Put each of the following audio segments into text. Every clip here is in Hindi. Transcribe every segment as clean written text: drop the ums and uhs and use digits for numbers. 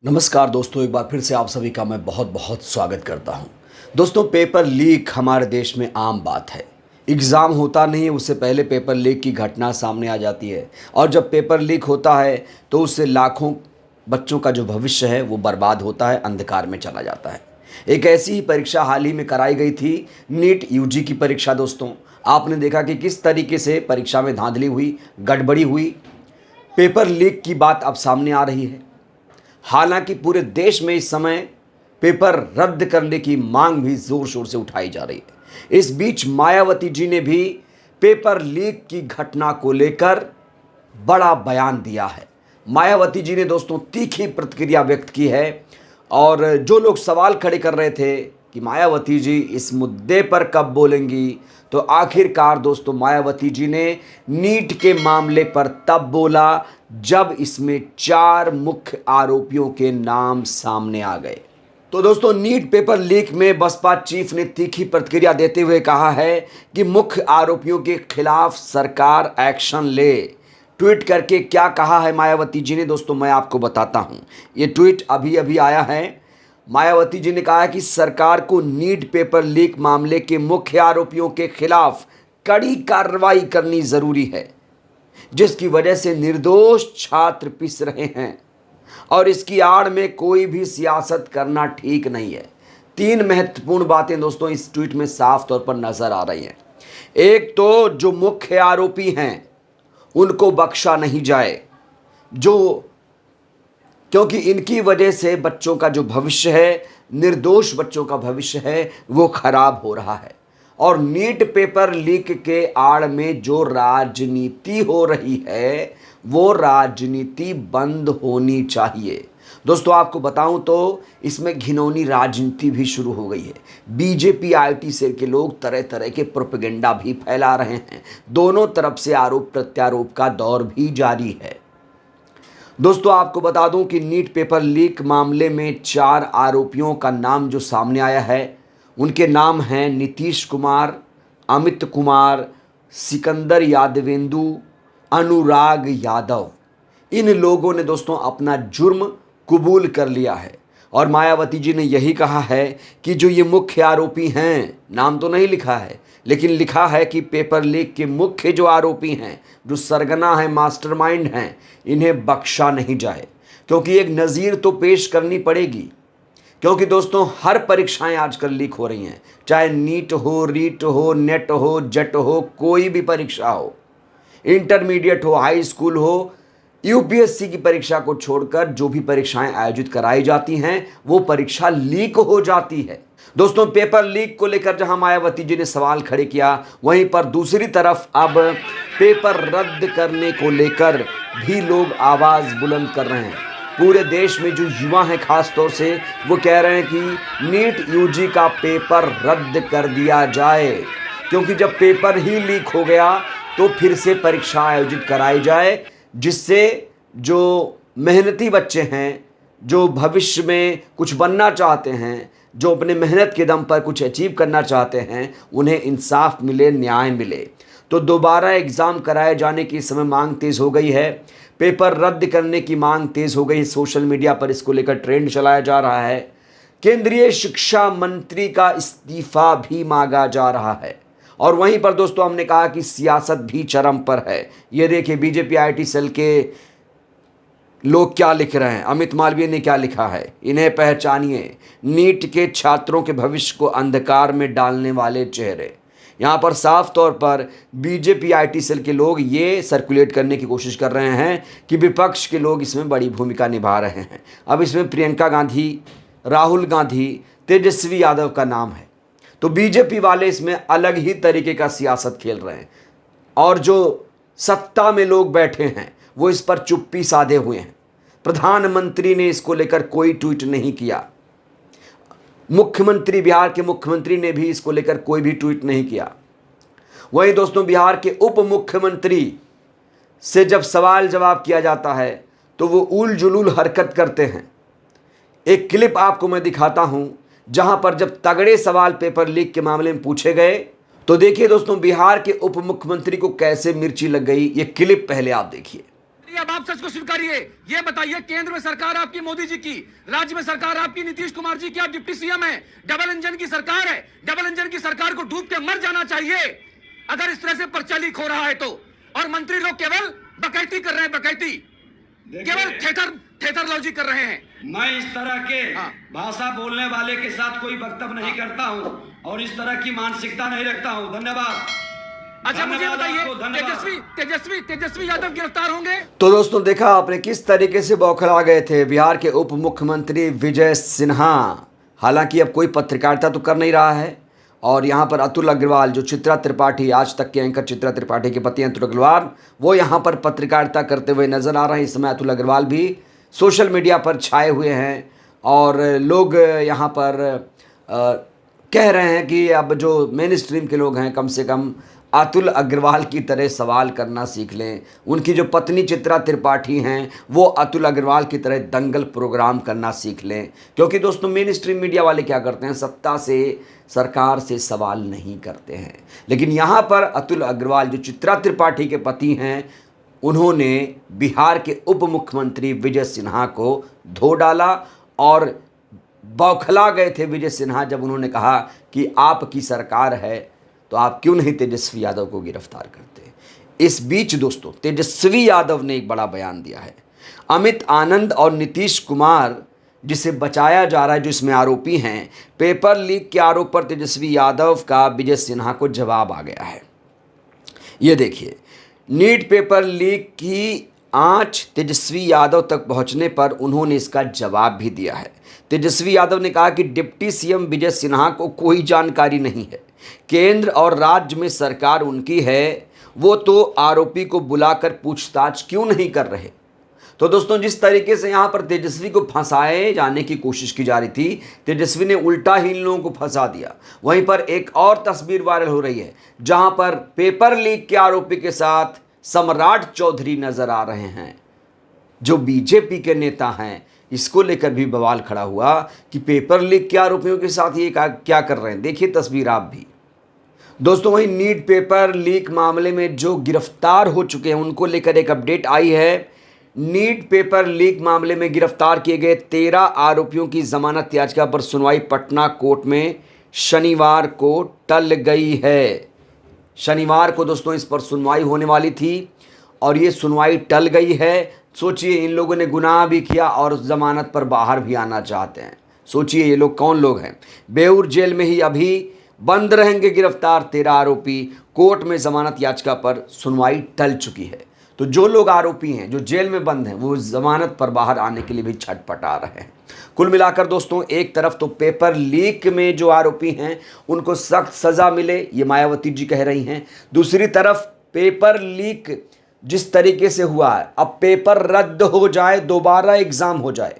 नमस्कार दोस्तों, एक बार फिर से आप सभी का मैं बहुत बहुत स्वागत करता हूं। दोस्तों, पेपर लीक हमारे देश में आम बात है। एग्ज़ाम होता नहीं है, उससे पहले पेपर लीक की घटना सामने आ जाती है। और जब पेपर लीक होता है तो उससे लाखों बच्चों का जो भविष्य है वो बर्बाद होता है, अंधकार में चला जाता है। एक ऐसी ही परीक्षा हाल ही में कराई गई थी, नीट यूजी की परीक्षा। दोस्तों, आपने देखा कि किस तरीके से परीक्षा में धांधली हुई, गड़बड़ी हुई, पेपर लीक की बात अब सामने आ रही है। हालांकि पूरे देश में इस समय पेपर रद्द करने की मांग भी जोर शोर से उठाई जा रही है। इस बीच मायावती जी ने भी पेपर लीक की घटना को लेकर बड़ा बयान दिया है। मायावती जी ने दोस्तों तीखी प्रतिक्रिया व्यक्त की है। और जो लोग सवाल खड़े कर रहे थे कि मायावती जी इस मुद्दे पर कब बोलेंगी, तो आखिरकार दोस्तों मायावती जी ने नीट के मामले पर तब बोला जब इसमें 4 मुख्य आरोपियों के नाम सामने आ गए। तो दोस्तों, नीट पेपर लीक में बसपा चीफ ने तीखी प्रतिक्रिया देते हुए कहा है कि मुख्य आरोपियों के खिलाफ सरकार एक्शन ले। ट्वीट करके क्या कहा है मायावती जी ने, दोस्तों मैं आपको बताता हूं। ये ट्वीट अभी अभी आया है। मायावती जी ने कहा है कि सरकार को नीट पेपर लीक मामले के मुख्य आरोपियों के खिलाफ कड़ी कार्रवाई करनी जरूरी है, जिसकी वजह से निर्दोष छात्र पिस रहे हैं और इसकी आड़ में कोई भी सियासत करना ठीक नहीं है। 3 महत्वपूर्ण बातें दोस्तों इस ट्वीट में साफ तौर पर नजर आ रही हैं। एक तो जो मुख्य आरोपी हैं उनको बख्शा नहीं जाए, जो क्योंकि इनकी वजह से बच्चों का जो भविष्य है, निर्दोष बच्चों का भविष्य है, वो खराब हो रहा है। और नीट पेपर लीक के आड़ में जो राजनीति हो रही है वो राजनीति बंद होनी चाहिए। दोस्तों आपको बताऊं तो इसमें घिनौनी राजनीति भी शुरू हो गई है। बीजेपी आईटी सेल के लोग तरह तरह के प्रोपेगेंडा भी फैला रहे हैं। दोनों तरफ से आरोप प्रत्यारोप का दौर भी जारी है। दोस्तों आपको बता दूं कि नीट पेपर लीक मामले में 4 आरोपियों का नाम जो सामने आया है, उनके नाम हैं नीतीश कुमार, अमित कुमार, सिकंदर यादवेंदु, अनुराग यादव। इन लोगों ने दोस्तों अपना जुर्म कबूल कर लिया है। और मायावती जी ने यही कहा है कि जो ये मुख्य आरोपी हैं, नाम तो नहीं लिखा है लेकिन लिखा है कि पेपर लीक के मुख्य जो आरोपी हैं, जो सरगना हैं, मास्टरमाइंड हैं, इन्हें बख्शा नहीं जाए। क्योंकि एक नज़ीर तो पेश करनी पड़ेगी। क्योंकि दोस्तों हर परीक्षाएं आजकल लीक हो रही हैं, चाहे नीट हो, रीट हो, नेट हो, जेट हो, कोई भी परीक्षा हो, इंटरमीडिएट हो, हाई स्कूल हो, यूपीएससी की परीक्षा को छोड़कर जो भी परीक्षाएं आयोजित कराई जाती हैं वो परीक्षा लीक हो जाती है। दोस्तों पेपर लीक को लेकर जहां मायावती जी ने सवाल खड़े किया, वहीं पर दूसरी तरफ अब पेपर रद्द करने को लेकर भी लोग आवाज बुलंद कर रहे हैं। पूरे देश में जो युवा हैं खास तौर से, वो कह रहे हैं कि नीट यूजी का पेपर रद्द कर दिया जाए। क्योंकि जब पेपर ही लीक हो गया तो फिर से परीक्षा आयोजित कराई जाए, जिससे जो मेहनती बच्चे हैं, जो भविष्य में कुछ बनना चाहते हैं, जो अपने मेहनत के दम पर कुछ अचीव करना चाहते हैं, उन्हें इंसाफ मिले, न्याय मिले। तो दोबारा एग्ज़ाम कराए जाने की इस समय मांग तेज़ हो गई है। पेपर रद्द करने की मांग तेज़ हो गई। सोशल मीडिया पर इसको लेकर ट्रेंड चलाया जा रहा है। केंद्रीय शिक्षा मंत्री का इस्तीफा भी मांगा जा रहा है। और वहीं पर दोस्तों हमने कहा कि सियासत भी चरम पर है। ये देखिए बीजेपी आईटी सेल के लोग क्या लिख रहे हैं। अमित मालवीय ने क्या लिखा है, इन्हें पहचानिए, नीट के छात्रों के भविष्य को अंधकार में डालने वाले चेहरे। यहाँ पर साफ तौर पर बीजेपी आईटी सेल के लोग ये सर्कुलेट करने की कोशिश कर रहे हैं कि विपक्ष के लोग इसमें बड़ी भूमिका निभा रहे हैं। अब इसमें प्रियंका गांधी, राहुल गांधी, तेजस्वी यादव का नाम है। तो बीजेपी वाले इसमें अलग ही तरीके का सियासत खेल रहे हैं। और जो सत्ता में लोग बैठे हैं वो इस पर चुप्पी साधे हुए हैं। प्रधानमंत्री ने इसको लेकर कोई ट्वीट नहीं किया। मुख्यमंत्री, बिहार के मुख्यमंत्री ने भी इसको लेकर कोई भी ट्वीट नहीं किया। वहीं दोस्तों बिहार के उप मुख्यमंत्री से जब सवाल जवाब किया जाता है तो वो उल जुलूल हरकत करते हैं। एक क्लिप आपको मैं दिखाता हूं जहां पर जब तगड़े सवाल पेपर लीक के मामले में पूछे गए तो देखिए दोस्तों बिहार के उप मुख्यमंत्री को कैसे मिर्ची लग गई। ये क्लिप पहले आप देखिए। अब आप सच को स्वीकारिए। ये बताइए, केंद्र में सरकार आपकी मोदी जी की, राज्य में सरकार आपकी नीतीश कुमार जी की, आप डिप्टी सीएम है, डबल इंजन की सरकार है। डबल इंजन की सरकार को डूब के मर जाना चाहिए अगर इस तरह से परचलिक हो रहा है तो। और मंत्री लोग केवल बकैती कर रहे हैं, बकैती, केवल थेथरलॉजी कर रहे हैं। मैं इस तरह के भाषा बोलने वाले के साथ कोई वक्तव्य नहीं करता हूं और इस तरह की मानसिकता नहीं रखता हूं। धन्यवाद। अच्छा, मुझे बताइए, तेजस्वी यादव गिरफ्तार होंगे? तो दोस्तों, देखा आपने किस तरीके से बौखला गए थे बिहार के उप मुख्यमंत्री विजय सिन्हा। हालांकि अब कोई पत्रकारिता तो कर नहीं रहा है, और यहाँ पर अतुल अग्रवाल, जो चित्रा त्रिपाठी, आज तक के एंकर चित्रा त्रिपाठी के पति अतुल अग्रवाल, वो यहाँ पर पत्रकारिता करते हुए नजर आ रहे हैं। इस समय अतुल अग्रवाल भी सोशल मीडिया पर छाए हुए हैं और लोग यहाँ पर कह रहे हैं कि अब जो मेन स्ट्रीम के लोग हैं, कम से कम अतुल अग्रवाल की तरह सवाल करना सीख लें। उनकी जो पत्नी चित्रा त्रिपाठी हैं, वो अतुल अग्रवाल की तरह दंगल प्रोग्राम करना सीख लें। क्योंकि दोस्तों, मेन स्ट्रीम मीडिया वाले क्या करते हैं, सत्ता से, सरकार से सवाल नहीं करते हैं। लेकिन यहाँ पर अतुल अग्रवाल, जो चित्रा त्रिपाठी के पति हैं, उन्होंने बिहार के उप मुख्यमंत्री विजय सिन्हा को धो डाला और बौखला गए थे विजय सिन्हा जब उन्होंने कहा कि आपकी सरकार है तो आप क्यों नहीं तेजस्वी यादव को गिरफ्तार करते। इस बीच दोस्तों, तेजस्वी यादव ने एक बड़ा बयान दिया है। अमित आनंद और नीतीश कुमार, जिसे बचाया जा रहा है, जो इसमें आरोपी हैं, पेपर लीक के आरोप पर तेजस्वी यादव का विजय सिन्हा को जवाब आ गया है। ये देखिए, नीट पेपर लीक की आंच तेजस्वी यादव तक पहुंचने पर उन्होंने इसका जवाब भी दिया है। तेजस्वी यादव ने कहा कि डिप्टी सीएम विजय सिन्हा को कोई जानकारी नहीं है, केंद्र और राज्य में सरकार उनकी है, वो तो आरोपी को बुलाकर पूछताछ क्यों नहीं कर रहे। तो दोस्तों, जिस तरीके से यहाँ पर तेजस्वी को फंसाए जाने की कोशिश की जा रही थी, तेजस्वी ने उल्टा ही इन लोगों को फंसा दिया। वहीं पर एक और तस्वीर वायरल हो रही है, जहां पर पेपर लीक के आरोपी के साथ सम्राट चौधरी नजर आ रहे हैं, जो बीजेपी के नेता हैं। इसको लेकर भी बवाल खड़ा हुआ कि पेपर लीक के आरोपियों के साथ ये क्या कर रहे हैं। देखिए तस्वीर आप भी। दोस्तों, वहीं नीट पेपर लीक मामले में जो गिरफ्तार हो चुके हैं, उनको लेकर एक अपडेट आई है। नीट पेपर लीक मामले में गिरफ्तार किए गए 13 आरोपियों की जमानत याचिका पर सुनवाई पटना कोर्ट में शनिवार को टल गई है। शनिवार को दोस्तों इस पर सुनवाई होने वाली थी और ये सुनवाई टल गई है। सोचिए, इन लोगों ने गुनाह भी किया और जमानत पर बाहर भी आना चाहते हैं। सोचिए ये लोग कौन लोग हैं। बेऊर जेल में ही अभी बंद रहेंगे गिरफ्तार 13 आरोपी। कोर्ट में जमानत याचिका पर सुनवाई टल चुकी है। तो जो लोग आरोपी हैं, जो जेल में बंद हैं, वो जमानत पर बाहर आने के लिए भी छटपटा रहे हैं। कुल मिलाकर दोस्तों, एक तरफ तो पेपर लीक में जो आरोपी हैं उनको सख्त सजा मिले, ये मायावती जी कह रही हैं। दूसरी तरफ पेपर लीक जिस तरीके से हुआ है, अब पेपर रद्द हो जाए, दोबारा एग्जाम हो जाए।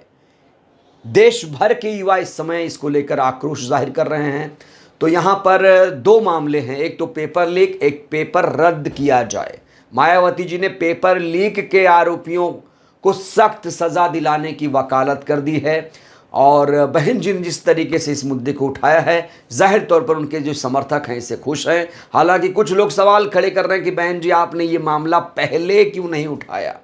देश भर के युवा इस समय इसको लेकर आक्रोश जाहिर कर रहे हैं। तो यहाँ पर दो मामले हैं, एक तो पेपर लीक, एक पेपर रद्द किया जाए। मायावती जी ने पेपर लीक के आरोपियों को सख्त सजा दिलाने की वकालत कर दी है और बहन जी ने जिस तरीके से इस मुद्दे को उठाया है, जाहिर तौर पर उनके जो समर्थक हैं इससे खुश हैं। हालांकि कुछ लोग सवाल खड़े कर रहे हैं कि बहन जी आपने ये मामला पहले क्यों नहीं उठाया।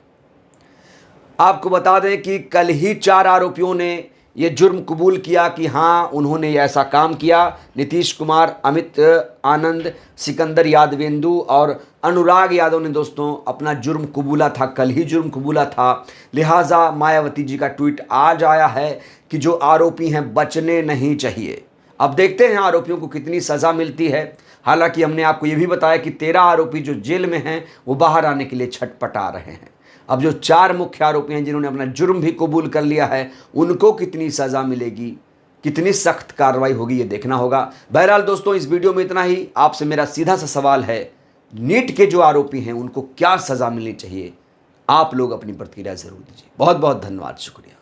आपको बता दें कि कल ही 4 आरोपियों ने ये जुर्म कबूल किया कि हाँ उन्होंने ऐसा काम किया। नीतीश कुमार, अमित आनंद, सिकंदर यादवेंदु और अनुराग यादव ने दोस्तों अपना जुर्म कबूला था, कल ही जुर्म कबूला था। लिहाजा मायावती जी का ट्वीट आज आया है कि जो आरोपी हैं बचने नहीं चाहिए। अब देखते हैं आरोपियों को कितनी सज़ा मिलती है। हालांकि हमने आपको ये भी बताया कि 13 आरोपी जो जेल में हैं वो बाहर आने के लिए छटपटा रहे हैं। अब जो 4 मुख्य आरोपी हैं जिन्होंने अपना जुर्म भी कबूल कर लिया है, उनको कितनी सज़ा मिलेगी, कितनी सख्त कार्रवाई होगी, ये देखना होगा। बहरहाल दोस्तों, इस वीडियो में इतना ही। आपसे मेरा सीधा सा सवाल है, नीट के जो आरोपी हैं उनको क्या सज़ा मिलनी चाहिए? आप लोग अपनी प्रतिक्रिया ज़रूर दीजिए। बहुत बहुत धन्यवाद, शुक्रिया।